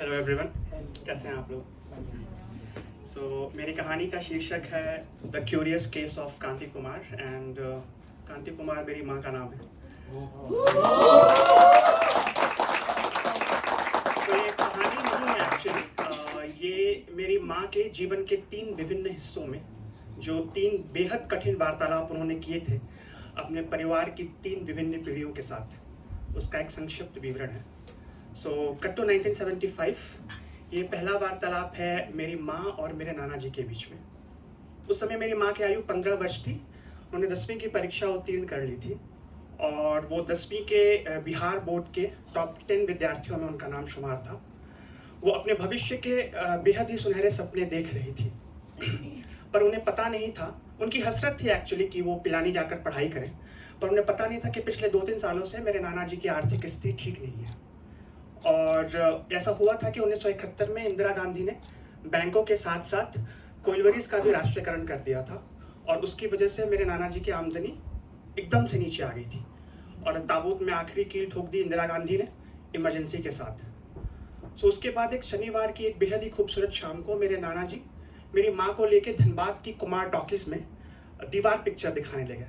Hello everyone, कैसे हैं आप लोग। मेरी कहानी का शीर्षक है the curious case of Kanti Kumar and Kanti Kumar मेरी माँ का नाम है। तो ये कहानी नहीं है एक्चुअली, ये मेरी माँ के जीवन के 3 विभिन्न हिस्सों में जो 3 बेहद कठिन वार्तालाप उन्होंने किए थे अपने परिवार की 3 विभिन्न पीढ़ियों के साथ, उसका एक संक्षिप्त विवरण है। कट टू 1975, ये पहला वार्तालाप है मेरी माँ और मेरे नाना जी के बीच में। उस समय मेरी माँ की आयु 15 वर्ष थी। उन्होंने 10वीं की परीक्षा उत्तीर्ण कर ली थी और वो 10वीं के बिहार बोर्ड के टॉप 10 विद्यार्थियों में उनका नाम शुमार था। वो अपने भविष्य के बेहद ही सुनहरे सपने देख रही थी, पर उन्हें पता नहीं था, उनकी हसरत थी एक्चुअली कि वो पिलानी जाकर पढ़ाई करें, पर उन्हें पता नहीं था कि पिछले 2-3 सालों से मेरे नाना जी की आर्थिक स्थिति ठीक नहीं है। और ऐसा हुआ था कि 1971 में इंदिरा गांधी ने बैंकों के साथ साथ कोइलवरीज का भी राष्ट्रीयकरण कर दिया था और उसकी वजह से मेरे नाना जी की आमदनी एकदम से नीचे आ गई थी और ताबूत में आखिरी कील ठोक दी इंदिरा गांधी ने इमरजेंसी के साथ। उसके बाद एक शनिवार की एक बेहद ही खूबसूरत शाम को मेरे नाना जी मेरी माँ को लेके धनबाद की कुमार टॉकीज में दीवार पिक्चर दिखाने लगे।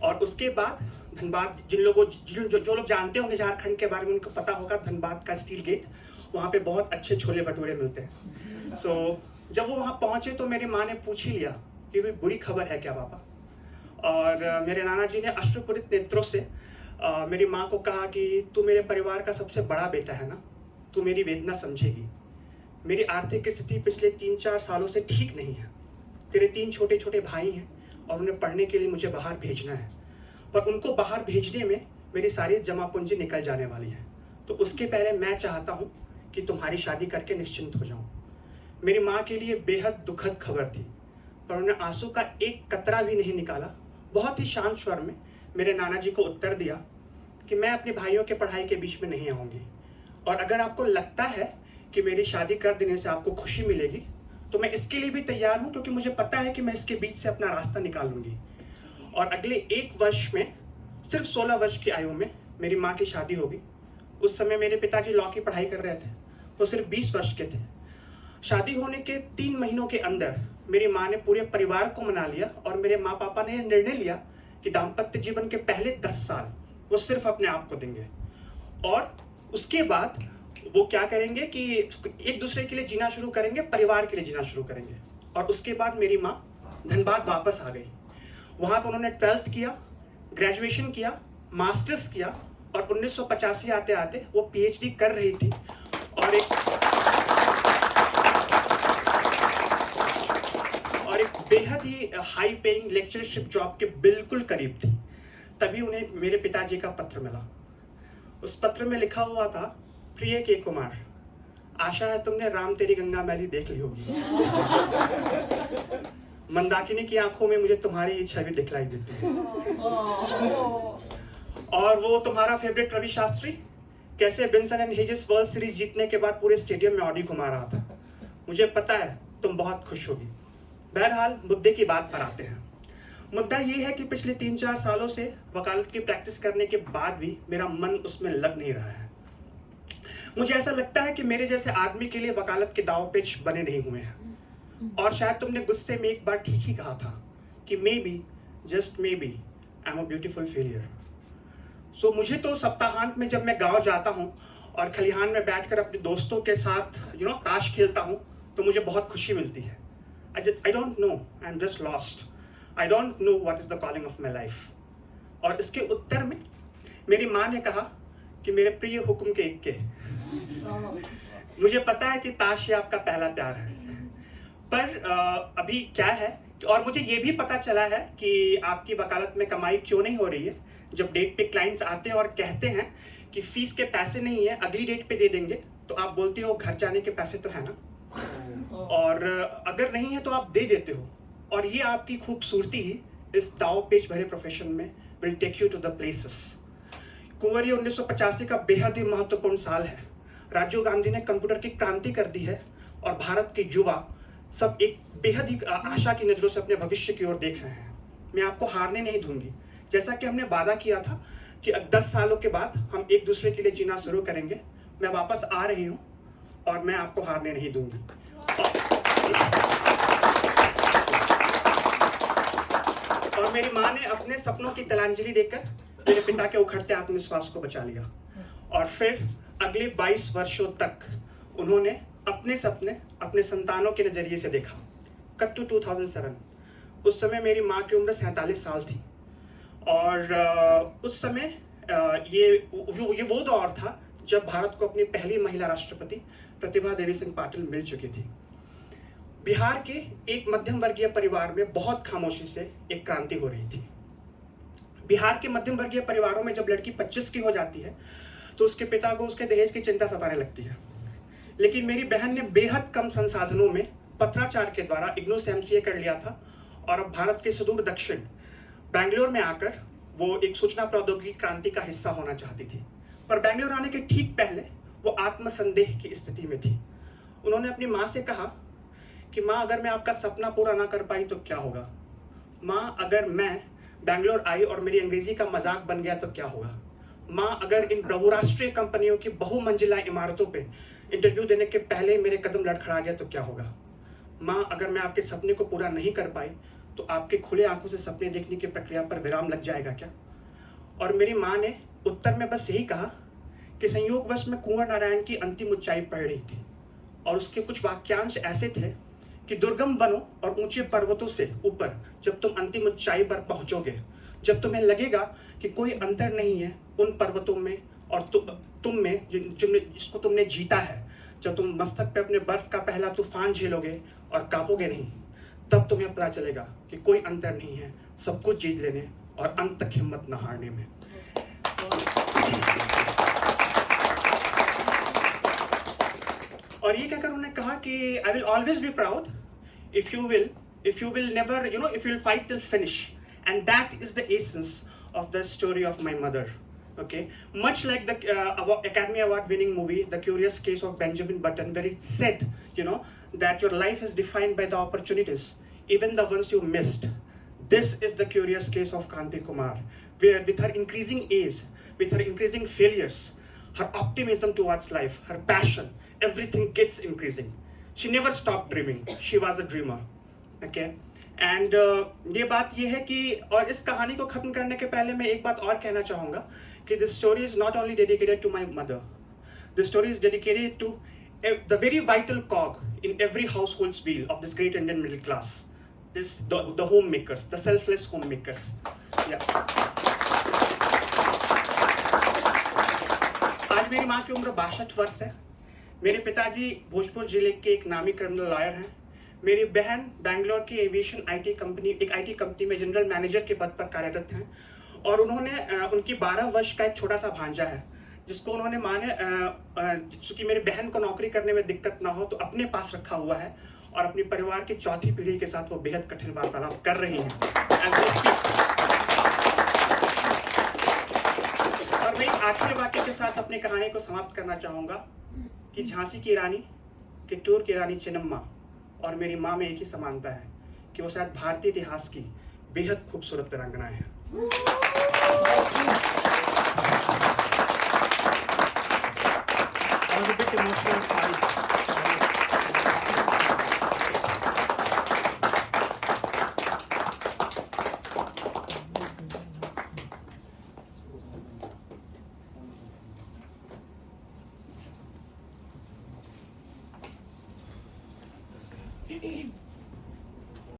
और उसके बाद धनबाद, जो लोग जानते होंगे झारखंड के बारे में उनको पता होगा, धनबाद का स्टील गेट, वहाँ पे बहुत अच्छे छोले भटूरे मिलते हैं। जब वो वहाँ पहुँचे तो मेरी माँ ने पूछ ही लिया कि कोई बुरी खबर है क्या पापा। और मेरे नाना जी ने अश्रुपूरित नेत्रों से मेरी माँ को कहा कि तू मेरे परिवार का सबसे बड़ा बेटा है ना, तू मेरी वेदना समझेगी। मेरी आर्थिक स्थिति पिछले 3-4 सालों से ठीक नहीं है। तेरे 3 छोटे छोटे भाई हैं और उन्हें पढ़ने के लिए मुझे बाहर भेजना है, पर उनको बाहर भेजने में मेरी सारी जमा पूंजी निकल जाने वाली है। तो उसके पहले मैं चाहता हूँ कि तुम्हारी शादी करके निश्चिंत हो जाऊँ। मेरी माँ के लिए बेहद दुखद खबर थी, पर उन्होंने आंसू का एक कतरा भी नहीं निकाला। बहुत ही शांत स्वर में मेरे नाना जी को उत्तर दिया कि मैं अपने भाइयों के पढ़ाई के बीच में नहीं आऊँगी, और अगर आपको लगता है कि मेरी शादी कर देने से आपको खुशी मिलेगी तो मैं इसके लिए भी तैयार हूँ, क्योंकि मुझे पता है कि मैं इसके बीच से अपना रास्ता निकाल लूँगी। और अगले 1 वर्ष में, सिर्फ 16 वर्ष की आयु में मेरी माँ की शादी होगी। उस समय मेरे पिताजी लॉ की पढ़ाई कर रहे थे, वो सिर्फ 20 वर्ष के थे। शादी होने के 3 महीनों के अंदर मेरी माँ ने पूरे परिवार को मना लिया और मेरे माँ पापा ने निर्णय लिया कि दाम्पत्य जीवन के पहले 10 साल वो सिर्फ अपने आप को देंगे, और उसके बाद वो क्या करेंगे कि एक दूसरे के लिए जीना शुरू करेंगे, परिवार के लिए जीना शुरू करेंगे। और उसके बाद मेरी माँ धनबाद वापस आ गई। वहाँ पर उन्होंने 12th किया, ग्रेजुएशन किया, मास्टर्स किया, और 1985 आते आते वो पीएचडी कर रही थी और एक बेहद ही हाई पेइंग लेक्चरशिप जॉब के बिल्कुल करीब थी। तभी उन्हें मेरे पिताजी का पत्र मिला। उस पत्र में लिखा हुआ था, प्रिय के कुमार, आशा है तुमने राम तेरी गंगा मैली देख ली होगी। मंदाकिनी की आंखों में मुझे तुम्हारी ही छवि दिखलाई देती है। और वो तुम्हारा फेवरेट रवि शास्त्री कैसे Benson and hedges world series जीतने के बाद पूरे स्टेडियम में ऑडी घुमा रहा था। मुझे पता है तुम बहुत खुश होगी। बहरहाल मुद्दे की बात पर आते हैं। मुद्दा ये है कि पिछले 3-4 सालों से वकालत की प्रैक्टिस करने के बाद भी मेरा मन उसमें लग नहीं रहा है। मुझे ऐसा लगता है कि मेरे जैसे आदमी के लिए वकालत के दाव पेच बने नहीं हुए हैं। और शायद तुमने गुस्से में एक बार ठीक ही कहा था कि may be, just may be, I am a beautiful failure. मुझे तो सप्ताहांत में जब मैं गांव जाता हूँ और खलिहान में बैठकर अपने दोस्तों के साथ ताश खेलता हूँ तो मुझे बहुत खुशी मिलती है। I don't know, I am just lost, I don't know what is the calling of my life. और इसके उत्तर में मेरी माँ ने कहा कि मेरे प्रिय हुक्म के इक्के, मुझे पता है कि ताश ये आपका पहला प्यार है, पर अभी क्या है, और मुझे ये भी पता चला है कि आपकी वकालत में कमाई क्यों नहीं हो रही है। जब डेट पे क्लाइंट्स आते हैं और कहते हैं कि फीस के पैसे नहीं है, अगली डेट पे दे देंगे, तो आप बोलते हो घर जाने के पैसे तो है ना, और अगर नहीं है तो आप दे देते हो। और ये आपकी खूबसूरती ही इस दाव पेच भरे प्रोफेशन में will take you to the places. कुंवरी 1985 का बेहद ही महत्वपूर्ण साल है। राजीव गांधी ने कंप्यूटर की क्रांति कर दी है और भारत के युवा सब एक बेहद ही आशा की नजरों से अपने भविष्य की ओर देख रहे हैं। मैं आपको हारने नहीं दूंगी। जैसा कि हमने वादा किया था कि 10 सालों के बाद हम एक दूसरे के लिए जीना शुरू करेंगे, मैं वापस आ रही हूँ और मैं आपको हारने नहीं दूंगी। और मेरी माँ ने अपने सपनों की तिलांजलि देकर मेरे पिता के उखड़ते आत्मविश्वास को बचा लिया। और फिर अगले 22 वर्षों तक उन्होंने अपने सपने अपने संतानों के नजरिए से देखा। कट टू 2007, उस समय मेरी माँ की उम्र 47 साल थी। और उस समय ये वो दौर था जब भारत को अपनी पहली महिला राष्ट्रपति प्रतिभा देवी सिंह पाटिल मिल चुकी थी। बिहार के एक मध्यम वर्गीय परिवार में बहुत खामोशी से एक क्रांति हो रही थी। बिहार के मध्यम वर्गीय परिवारों में जब लड़की 25 की हो जाती है तो उसके पिता को उसके दहेज की चिंता सताने लगती है। लेकिन मेरी बहन ने बेहद कम संसाधनों में पत्राचार के द्वारा इग्नू से MCA कर लिया था और अब भारत के सुदूर दक्षिण बेंगलोर में आकर वो एक सूचना प्रौद्योगिकी क्रांति का हिस्सा होना चाहती थी। पर बेंगलोर आने के ठीक पहले वो आत्मसंदेह की स्थिति में थी। उन्होंने अपनी माँ से कहा कि माँ, अगर मैं आपका सपना पूरा ना कर पाई तो क्या होगा? माँ, अगर मैं बेंगलोर आई और मेरी अंग्रेजी का मजाक बन गया तो क्या होगा? माँ, अगर इन बहुराष्ट्रीय कंपनियों की बहुमंजिला इमारतों पे इंटरव्यू देने के पहले मेरे कदम लड़खड़ा गया तो क्या होगा? माँ, अगर मैं आपके सपने को पूरा नहीं कर पाई तो आपके खुले आंखों से सपने देखने की प्रक्रिया पर विराम लग जाएगा क्या? और मेरी माँ ने उत्तर में बस यही कहा कि संयोगवश में कुंवर नारायण की अंतिम ऊंचाई पढ़ रही थी और उसके कुछ वाक्यांश ऐसे थे कि दुर्गम वनों और ऊंचे पर्वतों से ऊपर जब तुम अंतिम ऊंचाई पर पहुंचोगे, जब तुम्हें लगेगा कि कोई अंतर नहीं है उन पर्वतों में और तुम में जिसको तुमने जीता है, जब तुम मस्तक पे अपने बर्फ का पहला तूफान झेलोगे और कांपोगे नहीं, तब तुम्हें पता चलेगा कि कोई अंतर नहीं है सब कुछ जीत लेने और अंत तक हिम्मत न हारने में। और ये कहकर उन्होंने कहा कि I will always be proud if you will never, if you will fight till finish. And that is the essence of the story of my mother. Okay, much like the Academy Award winning movie The Curious Case of Benjamin Button, where it said that your life is defined by the opportunities, even the ones you missed. This is the curious case of Kanti Kumar, where with her increasing age, with her increasing failures, her optimism towards life, her passion, everything gets increasing. She never stopped dreaming. She was a dreamer. Okay? And ये बात ये है कि, और इस कहानी को खत्म करने के पहले मैं एक बात और कहना चाहूँगा कि this story is not only dedicated to my mother. This story is dedicated to the very vital cog in every household's wheel of this great Indian middle class. The homemakers, the selfless homemakers. Yeah. आज मेरी माँ की उम्र 62 वर्ष है। मेरे पिताजी भोजपुर जिले के एक नामी क्रिमिनल लॉयर हैं। मेरी बहन बेंगलोर की एविएशन IT कंपनी में जनरल मैनेजर के पद पर कार्यरत हैं। और उन्होंने उनकी 12 वर्ष का एक छोटा सा भांजा है जिसको उन्होंने चूंकि मेरी बहन को नौकरी करने में दिक्कत ना हो तो अपने पास रखा हुआ है और अपने परिवार की चौथी पीढ़ी के साथ वो बेहद कठिन वार्तालाप कर रही हैं as we speak। और मैं एक आखिरी वाक्य के साथ अपनी कहानी को समाप्त करना चाहूँगा कि झांसी की रानी, कित्तूर की रानी चेन्नम्मा और मेरी माँ में एक ही समानता है कि वो शायद भारतीय इतिहास की बेहद खूबसूरत वीरांगनाएं हैं। I was a bit emotional, sorry. Thank you.